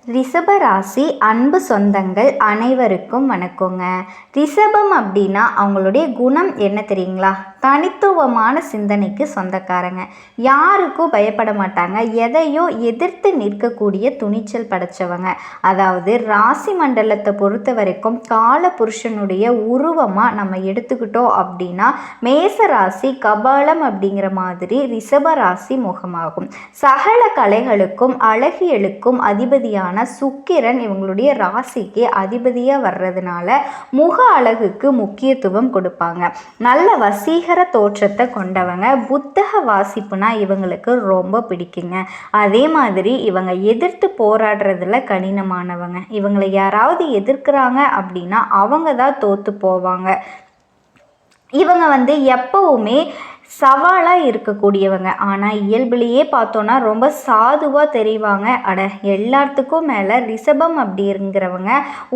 ரிஷபராசி அன்பு சொந்தங்கள் அனைவருக்கும் வணக்கங்க. ரிஷபம் அப்படின்னா அவங்களுடைய குணம் என்ன தெரியுங்களா? தனித்துவமான சிந்தனைக்கு சொந்தக்காரங்க. யாருக்கும் பயப்பட மாட்டாங்க. எதையோ எதிர்த்து நிற்கக்கூடிய துணிச்சல் படைச்சவங்க. அதாவது ராசி மண்டலத்தை பொறுத்த வரைக்கும் கால புருஷனுடைய உருவமாக நம்ம எடுத்துக்கிட்டோம் அப்படின்னா மேச ராசி கபாலம் அப்படிங்கிற மாதிரி ரிஷபராசி முகமாகும். சகல கலைகளுக்கும் அழகியலுக்கும் அதிபதியான சுக்கிரன் இவங்களுடைய ராசிக்கு அதிபதியாக வர்றதுனால முக அழகுக்கு முக்கியத்துவம் கொடுப்பாங்க. நல்ல வசீகர தோற்றத்தை கொண்டவங்க. புத்தக வாசிப்புனா இவங்களுக்கு ரொம்ப பிடிக்குங்க. அதே மாதிரி இவங்க எதிர்த்து போராடுறதுல கடினமானவங்க. இவங்களை யாராவது எதிர்க்கிறாங்க அப்படின்னா அவங்க தான் தோத்து போவாங்க. இவங்க எப்பவுமே சவாலாக இருக்கக்கூடியவங்க. ஆனால் இயல்புலேயே பார்த்தோன்னா ரொம்ப சாதுவாக தெரிவாங்க. எல்லாத்துக்கும் மேலே ரிஷபம் அப்படிங்கிறவங்க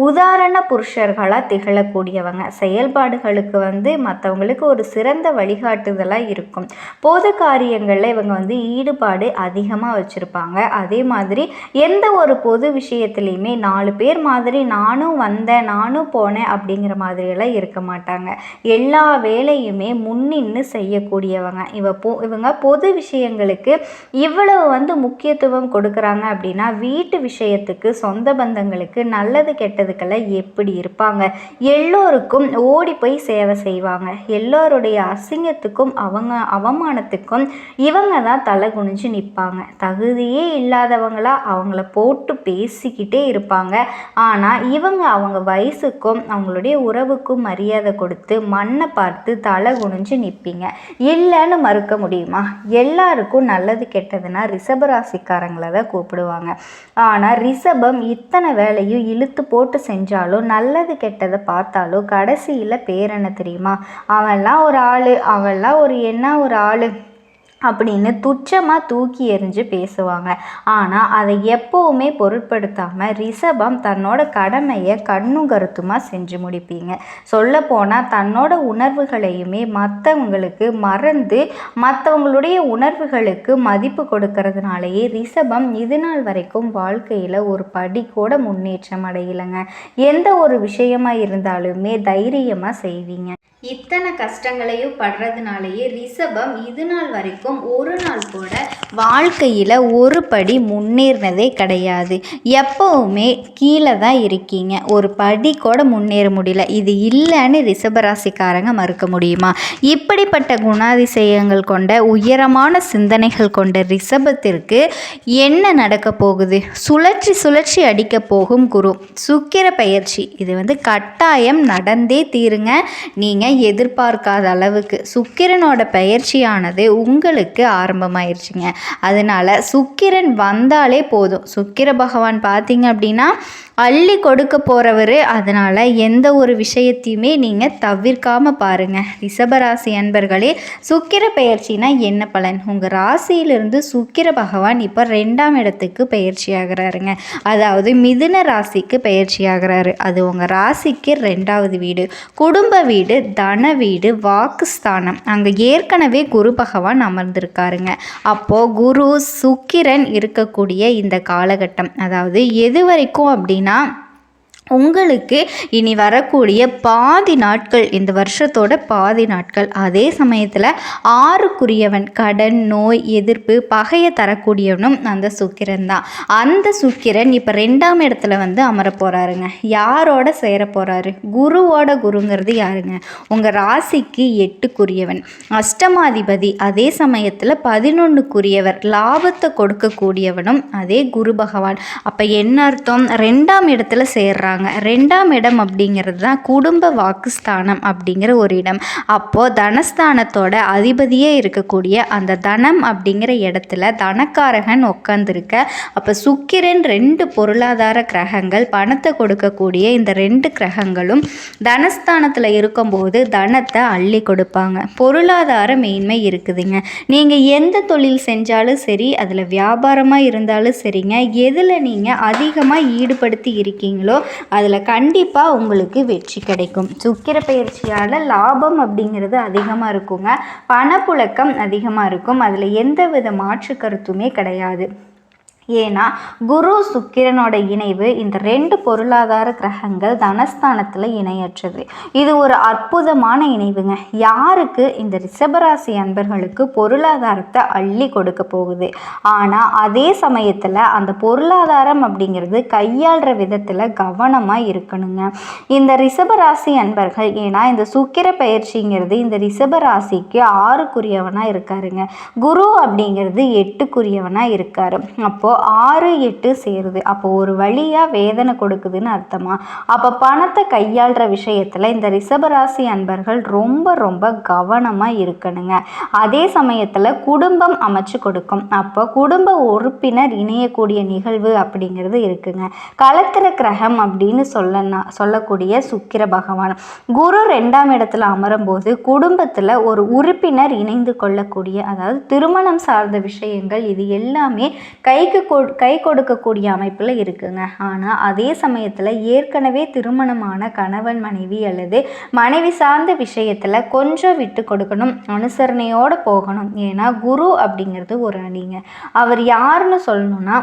உதாரண புருஷர்களாக திகழக்கூடியவங்க. செயல்பாடுகளுக்கு மற்றவங்களுக்கு ஒரு சிறந்த வழிகாட்டுதலாக இருக்கும். பொது காரியங்களில் இவங்க ஈடுபாடு அதிகமாக வச்சுருப்பாங்க. அதே மாதிரி எந்த ஒரு பொது விஷயத்துலையுமே 4 பேர் மாதிரி நானும் வந்தேன் நானும் போனேன் அப்படிங்கிற மாதிரியெல்லாம் இருக்க மாட்டாங்க. எல்லா வேலையுமே முன்னின்று செய்யக்கூடிய இவங்க பொது விஷயங்களுக்கு இவ்வளவு முக்கியத்துவம் கொடுக்கறாங்க அப்படின்னா வீட்டு விஷயத்துக்கு சொந்த பந்தங்களுக்கு நல்லது கெட்டதுக்கெல்லாம் எப்படி இருப்பாங்க? எல்லோருக்கும் ஓடி போய் சேவை செய்வாங்க. எல்லோருடைய அசிங்கத்துக்கும் அவமானத்துக்கும் இவங்க தான் தலை குனிஞ்சு நிற்பாங்க. தகுதியே இல்லாதவங்களா அவங்கள போட்டு பேசிக்கிட்டே இருப்பாங்க. ஆனால் இவங்க அவங்க வயசுக்கும் அவங்களுடைய உறவுக்கும் மரியாதை கொடுத்து மண்ணை பார்த்து தலை குனிஞ்சு நிற்பீங்க. இல்லைன்னு மறுக்க முடியுமா? எல்லாருக்கும் நல்லது கெட்டதுன்னா ரிஷபராசிக்காரங்களை தான் கூப்பிடுவாங்க. ஆனால் ரிஷபம் இத்தனை வேலையும் இழுத்து போட்டு செஞ்சாலும் நல்லது கெட்டதை பார்த்தாலும் கடைசியில் பேர் என்ன தெரியுமா? அவன்லாம் ஒரு ஆள், அவன்லாம் ஒரு ஆள் அப்படின்னு துச்சமாக தூக்கி எறிஞ்சு பேசுவாங்க. ஆனால் அதை எப்போவுமே பொருட்படுத்தாமல் ரிஷபம் தன்னோட கடமையை கண்ணும் கருத்துமாக செஞ்சு முடிப்பீங்க. சொல்லப்போனால் தன்னோட உணர்வுகளையுமே மற்றவங்களுக்கு மறந்து மற்றவங்களுடைய உணர்வுகளுக்கு மதிப்பு கொடுக்கறதுனாலேயே ரிஷபம் இது நாள் வரைக்கும் வாழ்க்கையில் ஒரு படி கூட முன்னேற்றம் அடையலைங்க. எந்த ஒரு விஷயமா இருந்தாலுமே தைரியமாக செய்வீங்க. இத்தனை கஷ்டங்களையும் படுறதுனாலேயே ரிஷபம் இது நாள் வரைக்கும் ஒரு நாள் கூட வாழ்க்கையில் ஒரு படி முன்னேறினதே கிடையாது. எப்போவுமே கீழே தான் இருக்கீங்க. ஒரு படி கூட முன்னேற முடியல. இது இல்லைன்னு ரிஷபராசிக்காரங்க மறுக்க முடியுமா? இப்படிப்பட்ட குணாதிசயங்கள் கொண்ட உயரமான சிந்தனைகள் கொண்ட ரிஷபத்திற்கு என்ன நடக்க போகுது? சுழற்சி அடிக்க போகும் குரு சுக்கிர பயிற்சி. இது கட்டாயம் நடந்தே தீருங்க. நீங்கள் எதிர்பார்க்காத அளவுக்கு சுக்கிரனோட பயிற்சியானது உங்களுக்கு ஆரம்பமாயிருச்சுங்க. அதனால சுக்கிரன் வந்தாலே போதும். சுக்கிர பகவான் பார்த்தீங்க அப்படின்னா அள்ளி கொடுக்க போகிறவர். அதனால் எந்த ஒரு விஷயத்தையுமே நீங்கள் தவிர்க்காமல் பாருங்கள். ரிஷபராசி அன்பர்களே, சுக்கிர பயிற்சினா என்ன பலன்? உங்கள் ராசியிலிருந்து சுக்கிர பகவான் இப்போ 2ஆம் இடத்துக்கு பயிற்சி ஆகிறாருங்க. அதாவது மிதுன ராசிக்கு பயிற்சி ஆகிறாரு. அது உங்கள் ராசிக்கு 2ஆவது வீடு, குடும்ப வீடு, தன வீடு, வாக்குஸ்தானம். அங்கே ஏற்கனவே குரு பகவான் அமர்ந்திருக்காருங்க. அப்போது குரு சுக்கிரன் இருக்கக்கூடிய இந்த காலகட்டம், அதாவது எது வரைக்கும் அப்படின்னா உங்களுக்கு இனி வரக்கூடிய பாதி நாட்கள், இந்த வருஷத்தோட பாதி நாட்கள். அதே சமயத்தில் 6க்குரியவன் கடன், நோய், எதிர்ப்பு, பகையை தரக்கூடியவனும் அந்த சுக்கிரன் தான். அந்த சுக்கிரன் இப்போ 2ஆம் இடத்துல அமர போகிறாருங்க. யாரோட சேர போகிறாரு? குருவோட. குருங்கிறது யாருங்க? உங்கள் ராசிக்கு 8க்குரியவன், அஷ்டமாதிபதி. அதே சமயத்தில் 11க்குரியவர், லாபத்தை கொடுக்கக்கூடியவனும் அதே குரு பகவான். அப்போ என்ன அர்த்தம்? 2ஆம் இடத்துல சேர்றாங்க. 2ஆம் இடம் அப்படிங்கிறது தான் குடும்ப வாக்குஸ்தானம் அப்படிங்கிற ஒரு இடம். அப்போது தனஸ்தானத்தோட அதிபதியே இருக்கக்கூடிய அந்த தனம் அப்படிங்கிற இடத்துல தனக்காரகன் உட்காந்துருக்க. அப்போ சுக்கிரன் 2 பொருளாதார கிரகங்கள், பணத்தை கொடுக்கக்கூடிய இந்த 2 கிரகங்களும் தனஸ்தானத்தில் இருக்கும்போது தனத்தை அள்ளி கொடுப்பாங்க. பொருளாதார மேன்மை இருக்குதுங்க. நீங்கள் எந்த தொழில் செஞ்சாலும் சரி, அதில் வியாபாரமாக இருந்தாலும் சரிங்க, எதில் நீங்கள் அதிகமாக ஈடுபடுத்தி இருக்கீங்களோ அதில் கண்டிப்பாக உங்களுக்கு வெற்றி கிடைக்கும். சுக்கிர பயிற்சியால் லாபம் அப்படிங்கிறது அதிகமாக இருக்குங்க. பணப்புழக்கம் அதிகமாக இருக்கும். அதில் எந்த வித மாற்று கருத்துமே கிடையாது. ஏன்னா குரு சுக்கிரனோட இணைவு இந்த 2 பொருளாதார கிரகங்கள் தனஸ்தானத்தில் இணையற்றது. இது ஒரு அற்புதமான இணைவுங்க. யாருக்கு? இந்த ரிஷபராசி அன்பர்களுக்கு பொருளாதாரத்தை அள்ளி கொடுக்க போகுது. ஆனால் அதே சமயத்தில் அந்த பொருளாதாரம் அப்படிங்கிறது கையாளுற விதத்தில் கவனமாக இருக்கணுங்க இந்த ரிஷபராசி அன்பர்கள். ஏன்னா இந்த சுக்கிர பயிற்சிங்கிறது இந்த ரிஷபராசிக்கு 6க்குரியவனாக இருக்காருங்க. குரு அப்படிங்கிறது 8க்குரியவனாக இருக்காரு. அப்போது 6 8 சேருது. அப்போ ஒரு வழியாக வேதனை கொடுக்குதுன்னு அர்த்தமா? அப்போ பணத்தை கையாளுற விஷயத்தில் இந்த ரிஷபராசி அன்பர்கள் ரொம்ப ரொம்ப கவனமாக இருக்கணுங்க. அதே சமயத்தில் குடும்பம் அமைச்சு கொடுக்கும். அப்போ குடும்ப உறுப்பினர் இணையக்கூடிய நிகழ்வு அப்படிங்கிறது இருக்குங்க. களத்திர கிரகம் அப்படின்னு சொல்லக்கூடிய சுக்கிர பகவான் குரு 2ஆம் இடத்துல அமரும் போது குடும்பத்தில் ஒரு உறுப்பினர் இணைந்து கொள்ளக்கூடிய, அதாவது திருமணம் சார்ந்த விஷயங்கள் இது எல்லாமே கை கொடுக்கக்கூடிய அமைப்பில் இருக்குங்க. ஆனால் அதே சமயத்தில் ஏற்கனவே திருமணமான கணவன் மனைவி அல்லது மனைவி சார்ந்த விஷயத்தில் கொஞ்சம் விட்டு கொடுக்கணும், அனுசரணையோடு போகணும். ஏன்னா குரு அப்படிங்கிறது ஒரு அணிங்க. அவர் யாருன்னு சொல்லணும்னா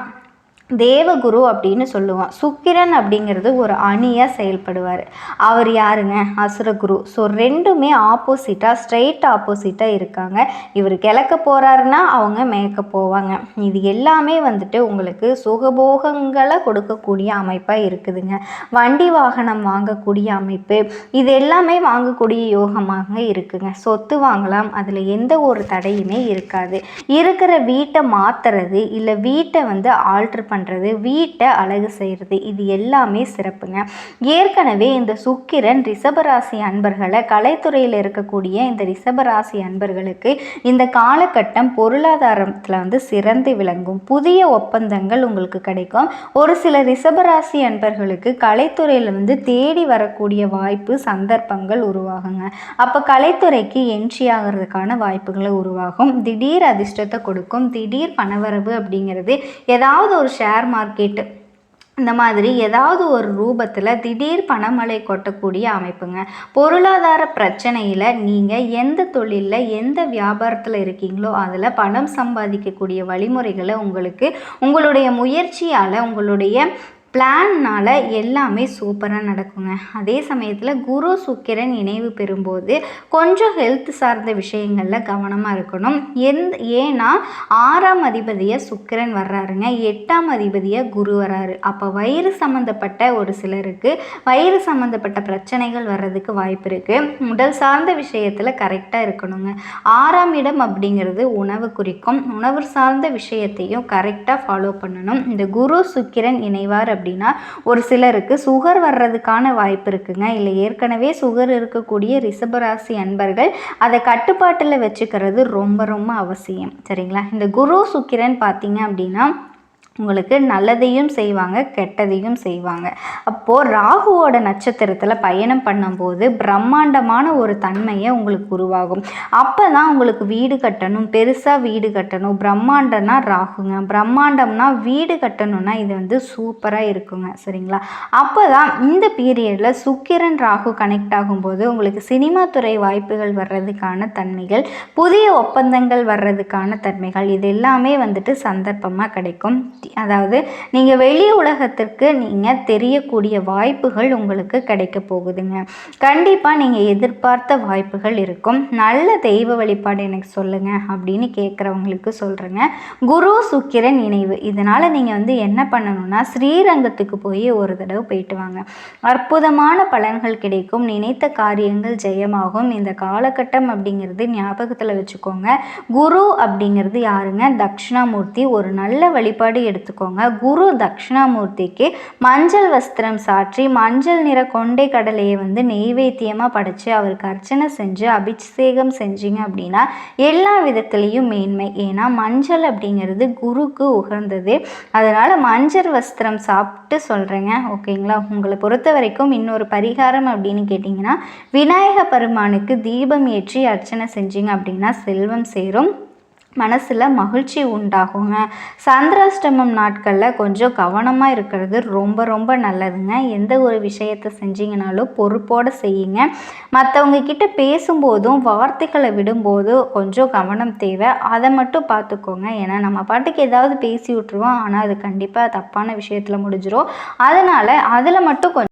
தேவகுரு அப்படின்னு சொல்லுவான். சுக்கிரன் அப்படிங்கிறது ஒரு அணியாக செயல்படுவார். அவர் யாருங்க? அசுரகுரு. ஸோ 2மே ஆப்போசிட்டாக, ஸ்ட்ரெயிட் ஆப்போசிட்டாக இருக்காங்க. இவர் கிழக்க போகிறாருன்னா அவங்க மேற்க போவாங்க. இது எல்லாமே வந்துட்டு உங்களுக்கு சுகபோகங்களை கொடுக்கக்கூடிய அமைப்பாக இருக்குதுங்க. வண்டி வாகனம் வாங்கக்கூடிய அமைப்பு இது எல்லாமே வாங்கக்கூடிய யோகமாக இருக்குங்க. சொத்து வாங்கலாம், அதில் எந்த ஒரு தடையுமே இருக்காது. இருக்கிற வீட்டை மாற்றுறது இல்லை வீட்டை ஆல்ட்ரு பண்ணுறது, வீட்டை அழகு செய்கிறது, இது எல்லாமே சிறப்புங்க. ஏற்கனவே இந்த சுக்கிரன் ரிஷபராசி அன்பர்களை, கலைத்துறையில் இருக்கக்கூடிய இந்த ரிஷபராசி அன்பர்களுக்கு இந்த காலகட்டம் பொருளாதாரத்தில் சிறந்து விளங்கும். புதிய ஒப்பந்தங்கள் உங்களுக்கு கிடைக்கும். ஒரு சில ரிஷபராசி அன்பர்களுக்கு கலைத்துறையில் தேடி வரக்கூடிய வாய்ப்பு, சந்தர்ப்பங்கள் உருவாகுங்க. அப்போ கலைத்துறைக்கு என்ட்ரி ஆகிறதுக்கான வாய்ப்புகளை உருவாகும். திடீர் அதிர்ஷ்டத்தை கொடுக்கும். திடீர் பணவரவு அப்படிங்கிறது ஏதாவது ஒரு ஷேர் மார்க்கெட்டு இந்த மாதிரி ஏதாவது ஒரு ரூபத்தில் திடீர் பணமழை கொட்டக்கூடிய அமைப்புங்க. பொருளாதார பிரச்சனையில் நீங்கள் எந்த தொழிலில் எந்த வியாபாரத்தில் இருக்கீங்களோ அதில் பணம் சம்பாதிக்கக்கூடிய வழிமுறைகளை உங்களுடைய முயற்சியால், உங்களுடைய பிளான்னால் எல்லாமே சூப்பராக நடக்குங்க. அதே சமயத்தில் குரு சுக்கிரன் இணைவு பெறும்போது கொஞ்சம் ஹெல்த் சார்ந்த விஷயங்களில் கவனமாக இருக்கணும். ஏன்னா 6ஆம் அதிபதியாக சுக்கிரன் வர்றாருங்க, 8ஆம் அதிபதியாக குரு வர்றாரு. அப்போ வயிறு சம்மந்தப்பட்ட ஒரு சிலருக்கு வயிறு சம்மந்தப்பட்ட பிரச்சனைகள் வர்றதுக்கு வாய்ப்பு இருக்குது. உடல் சார்ந்த விஷயத்தில் கரெக்டாக இருக்கணுங்க. 6ஆம் இடம் அப்படிங்கிறது உணவு குறிக்கும். உணவு சார்ந்த விஷயத்தையும் கரெக்டாக ஃபாலோ பண்ணணும். இந்த குரு சுக்கிரன் இணைவார் அப்படின்னா ஒரு சிலருக்கு சுகர் வர்றதுக்கான வாய்ப்பு இருக்குங்க. இல்லை ஏற்கனவே சுகர் இருக்கக்கூடிய ரிஷபராசி அன்பர்கள் அதை கட்டுப்பாட்டில் வச்சுக்கிறது ரொம்ப ரொம்ப அவசியம். சரிங்களா? இந்த குரு சுக்கிரன் பார்த்தீங்க அப்படின்னா உங்களுக்கு நல்லதையும் செய்வாங்க, கெட்டதையும் செய்வாங்க. அப்போது ராகுவோட நட்சத்திரத்தில் பயணம் பண்ணும்போது பிரம்மாண்டமான ஒரு தன்மையை உங்களுக்கு உருவாகும். அப்போ தான் உங்களுக்கு வீடு கட்டணும், பெருசாக வீடு கட்டணும். பிரம்மாண்டம்னா ராகுங்க, பிரம்மாண்டம்னா வீடு கட்டணும்னா இது சூப்பராக இருக்குங்க. சரிங்களா? அப்போ தான் இந்த பீரியடில் சுக்கிரன் ராகு கனெக்ட் ஆகும்போது உங்களுக்கு சினிமா துறை வாய்ப்புகள் வர்றதுக்கான தன்மைகள், புதிய ஒப்பந்தங்கள் வர்றதுக்கான தன்மைகள், இது எல்லாமே சந்தர்ப்பமாக கிடைக்கும். அதாவது நீங்கள் வெளி உலகத்திற்கு நீங்கள் தெரியக்கூடிய வாய்ப்புகள் உங்களுக்கு கிடைக்க போகுதுங்க. கண்டிப்பாக நீங்கள் எதிர்பார்த்த வாய்ப்புகள் இருக்கும். நல்ல தெய்வ வழிபாடு எனக்கு சொல்லுங்கள் அப்படின்னு கேட்குறவங்களுக்கு சொல்கிறேங்க. குரு சுக்கிரன் இணைவு, இதனால் நீங்கள் என்ன பண்ணணும்னா ஸ்ரீரங்கத்துக்கு போய் ஒரு தடவை போயிட்டு வாங்க. அற்புதமான பலன்கள் கிடைக்கும். நினைத்த காரியங்கள் ஜெயமாகும். இந்த காலகட்டம் அப்படிங்கிறது ஞாபகத்தில் வச்சுக்கோங்க. குரு அப்படிங்கிறது யாருங்க? தட்சிணாமூர்த்தி. ஒரு நல்ல வழிபாடு எடுத்துக்கோங்க. குரு தட்சிணாமூர்த்திக்கு மஞ்சள் வஸ்திரம் சாற்றி மஞ்சள் நிற கொண்டை கடலையை நெய்வேத்தியமாக படைச்சு அவருக்கு அர்ச்சனை செஞ்சு அபிஷேகம் செஞ்சீங்க அப்படின்னா எல்லா விதத்துலேயும் மேன்மை. ஏன்னா மஞ்சள் அப்படிங்கிறது குருக்கு உகந்தது. அதனால் மஞ்சள் வஸ்திரம் சாப்பிட்டு சொல்கிறேங்க. ஓகேங்களா? உங்களை பொறுத்த வரைக்கும் இன்னொரு பரிகாரம் அப்படின்னு கேட்டிங்கன்னா விநாயக பெருமானுக்கு தீபம் ஏற்றி அர்ச்சனை செஞ்சீங்க அப்படின்னா செல்வம் சேரும். மனசில் மகிழ்ச்சி உண்டாகுங்க. சந்திராஷ்டமம் நாட்களில் கொஞ்சம் கவனமாக இருக்கிறது ரொம்ப ரொம்ப நல்லதுங்க. எந்த ஒரு விஷயத்தை செஞ்சீங்கனாலும் பொறுப்போடு செய்யுங்க. மற்றவங்க கிட்ட பேசும்போதும் வார்த்தைகளை விடும்போது கொஞ்சம் கவனம் தேவை. அதை மட்டும் பார்த்துக்கோங்க. ஏன்னா நம்ம பாட்டுக்கு ஏதாவது பேசி விட்ருவோம், ஆனால் அது கண்டிப்பாக தப்பான விஷயத்தில் முடிஞ்சிடும். அதனால் அதில் மட்டும் கொஞ்சம்